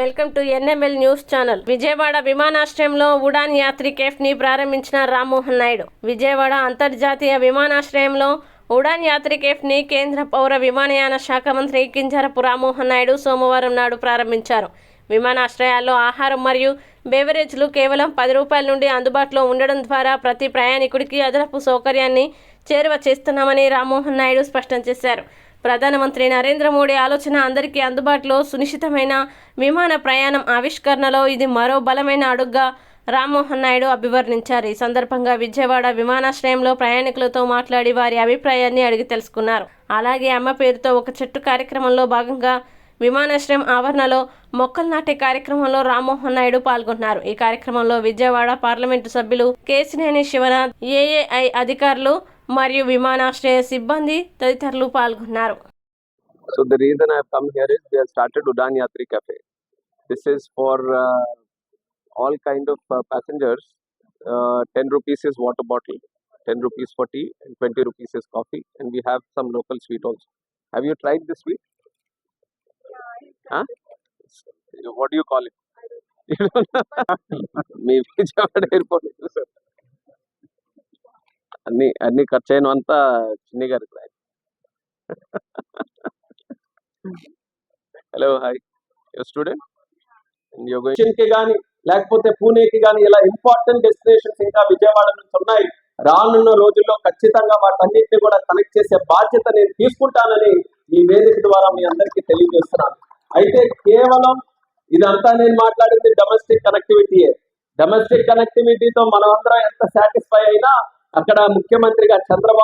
Welcome to NML news channel. Vijayawada విమానాశ్రయంలో Udaan Yatri cafe ని ప్రారంభించిన రామ్మోహన్ నాయుడు. విజయవాడ అంతర్జాతీయ విమానాశ్రయంలో ఉడాన్ యాత్రి కేఫ్ ని కేంద్ర పౌర విమానయాన శాఖ మంత్రి కింజరపు రామ్మోహన్ నాయుడు సోమవారం నాడు ప్రారంభించారు. విమానాశ్రయాల్లో ఆహారం మరియు బెవరేజ్లు కేవలం 10 రూపాయల నుండి అందుబాటులో ఉండడం ద్వారా ప్రతి ప్రయాణికుడికి అదనపు సౌకర్యాన్ని చేరువ చేస్తున్నామని రామ్మోహన్ నాయుడు స్పష్టం చేశారు. ప్రధానమంత్రి నరేంద్ర మోడీ ఆలోచన అందరికీ అందుబాటులో సునిశ్చితమైన విమాన ప్రయాణం ఆవిష్కరణలో ఇది మరో బలమైన అడుగుగా రామ్మోహన్ నాయుడు అభివర్ణించారు. ఈ సందర్భంగా విజయవాడ విమానాశ్రయంలో ప్రయాణికులతో మాట్లాడి వారి అభిప్రాయాన్ని అడిగి తెలుసుకున్నారు. అలాగే అమ్మ పేరుతో ఒక చెట్టు కార్యక్రమంలో భాగంగా విమానాశ్రయం ఆవరణలో మొక్కలు నాటే కార్యక్రమంలో రామ్మోహన్ నాయుడు పాల్గొన్నారు. ఈ కార్యక్రమంలో విజయవాడ పార్లమెంటు సభ్యులు కేశినేని శివనాథ్, ఏఏఐ అధికారులు మరియు విమానాశ్రయ సిబ్బంది తదితరులు పాల్గొన్నారు. So the reason I have come here is we have started Udaan Yatri Cafe. This is for all kind of passengers. 10 rupees is water bottle, 10 rupees for tea, and 20 rupees is coffee. And we have some local sweet also. Have you tried this sweet? Huh? What do you call it? Me Vijayawada airport sir అన్ని ఖర్చు అయినంతా చిన్ని గారి. Hello, hi, your student and your going కి గాని లేకపోతే పూణేకి గాని ఇలా important destinations ఇంకా విజయవాడ నుంచి ఉన్నాయి. రానున్న రోజుల్లో ఖచ్చితంగా వాటన్నిటిని కూడా కనెక్ట్ చేసే బాధ్యత నేను తీసుకుంటానని ఈ వేదిక ద్వారా మీ అందరికీ తెలియజేస్తున్నాను. అయితే కేవలం ఇదంతా నేను మాట్లాడింది డొమెస్టిక్ కనెక్టివిటీయే. డొమెస్టిక్ కనెక్టివిటీతో మనం అందరం ఎంత సాటిస్ఫై అయినా అక్కడ ముఖ్యమంత్రిగా చంద్రబాబు